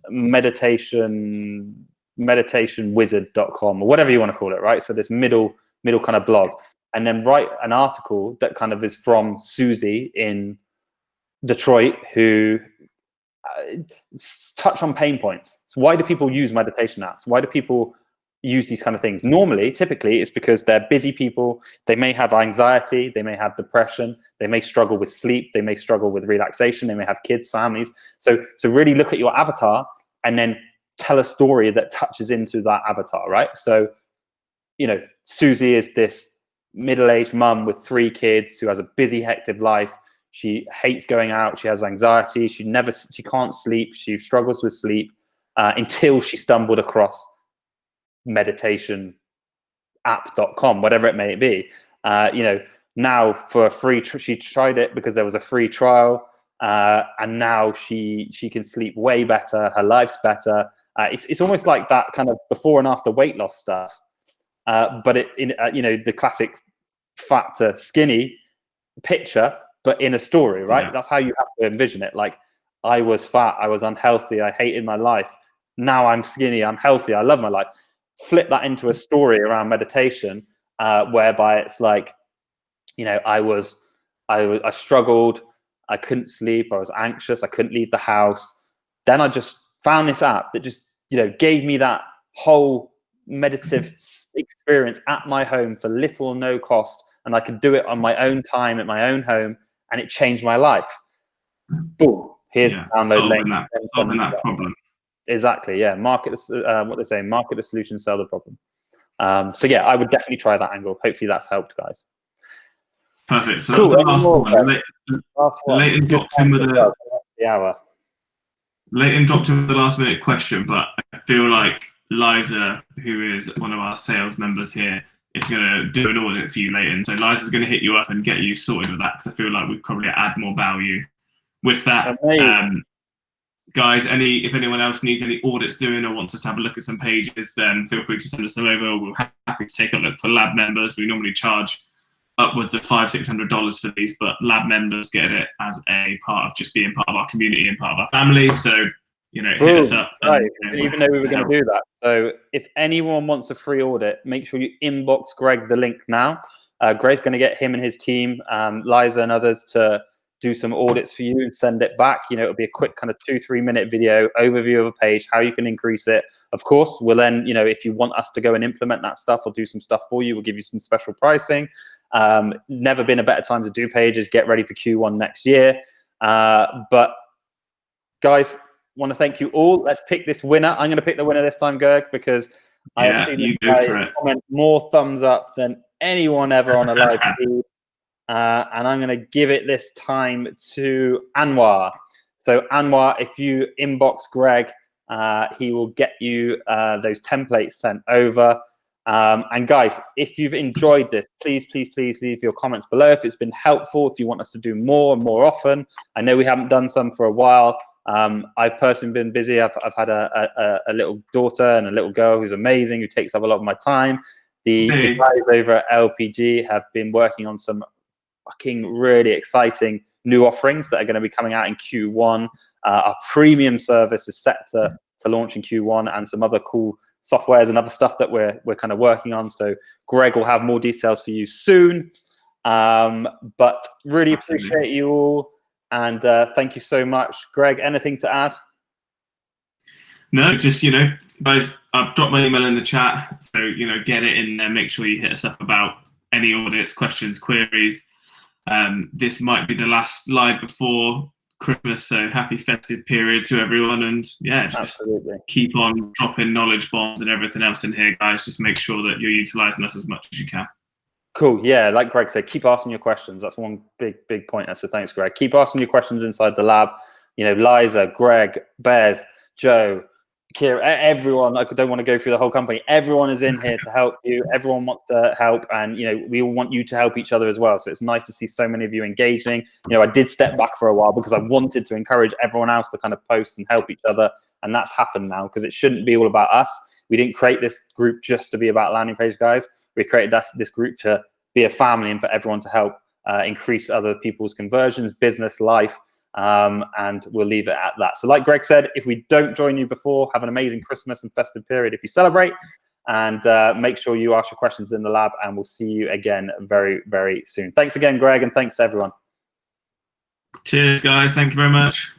meditationwizard.com or whatever you want to call it, right? So this middle kind of blog, and then write an article that kind of is from Susie in Detroit, who touch on pain points. So why do people use meditation apps? Why do people use these kind of things? Typically it's because they're busy people. They may have anxiety, they may have depression, they may struggle with sleep, they may struggle with relaxation, they may have kids, families. So really look at your avatar and then tell a story that touches into that avatar, right? So, Susie is this middle-aged mum with 3 kids who has a busy, hectic life. She hates going out, she has anxiety, she can't sleep, she struggles with sleep until she stumbled across meditationapp.com, whatever it may be. Now for a free, she tried it because there was a free trial, and now she can sleep way better. Her life's better. It's almost like that kind of before and after weight loss stuff, but the classic fat to skinny picture, but in a story, right? Yeah. That's how you have to envision it. Like, I was fat, I was unhealthy, I hated my life. Now I'm skinny, I'm healthy, I love my life. Flip that into a story around meditation, whereby it's like, I struggled, I couldn't sleep, I was anxious, I couldn't leave the house. Then I just found this app that just, gave me that whole meditative experience at my home for little or no cost. And I could do it on my own time at my own home, and it changed my life. Boom. Here's the download link. Solving that problem. Exactly. Yeah. Market what they say, market the solution, sell the problem. So yeah, I would definitely try that angle. Hopefully that's helped, guys. Perfect. So cool. That's the last one. Leighton dropped in with the hour. Leighton dropped in with the last minute question, but I feel like Liza, who is one of our sales members here, it's going to do an audit for you later. And so Liza's going to hit you up and get you sorted with that, because I feel like we probably add more value with that. Guys, if anyone else needs any audits doing or wants us to have a look at some pages, then feel free to send us them over. We're happy to take a look for lab members. We normally charge upwards of $500-600 for these, but lab members get it as a part of just being part of our community and part of our family. So, you know, hit us up. Right. I didn't even know we were going to do that. So if anyone wants a free audit, make sure you inbox Greg the link now. Greg's going to get him and his team, Liza and others, to do some audits for you and send it back. You know, it'll be a quick kind of 2-3 minute video overview of a page, how you can increase it. Of course, we'll then, you know, if you want us to go and implement that stuff or do some stuff for you, we'll give you some special pricing. Never been a better time to do pages. Get ready for Q1 next year. But guys, want to thank you all. Let's pick this winner. I'm going to pick the winner this time, Gerg, because I have seen this guy comment more thumbs up than anyone ever on a live feed. And I'm going to give it this time to Anwar. So Anwar, if you inbox Greg, he will get you those templates sent over. And guys, if you've enjoyed this, please leave your comments below if it's been helpful, if you want us to do more and more often. I know we haven't done some for a while. I've personally been busy. I've had a little daughter and a little girl who's amazing, who takes up a lot of my time. The guys over at LPG have been working on some fucking really exciting new offerings that are going to be coming out in Q1. Our premium service is set to launch in Q1, and some other cool softwares and other stuff that we're kind of working on. So Greg will have more details for you soon. But really appreciate you all, and thank you so much. Greg, anything to add? No, just, you know, guys, I've dropped my email in the chat, so, you know, get it in there. Make sure you hit us up about any audits, questions, queries. This might be the last live before Christmas, so happy festive period to everyone. And yeah, just keep on dropping knowledge bombs and everything else in here, guys. Just make sure that you're utilizing us as much as you can. Cool. Yeah, like Greg said, keep asking your questions. That's one big pointer. So thanks, Greg. Keep asking your questions inside the lab. You know, Liza, Greg, Bez, Joe, Kira, everyone. I don't want to go through the whole company. Everyone is in here to help you. Everyone wants to help, and you know, we all want you to help each other as well. So it's nice to see so many of you engaging. You know, I did step back for a while because I wanted to encourage everyone else to kind of post and help each other, and that's happened now, because it shouldn't be all about us. We didn't create this group just to be about landing page guys. We created this group to be a family and for everyone to help increase other people's conversions, business, life. And we'll leave it at that. So like Greg said, if we don't join you before, have an amazing Christmas and festive period if you celebrate, and make sure you ask your questions in the lab, and we'll see you again very soon. Thanks again, Greg, and thanks everyone. Cheers, guys. Thank you very much.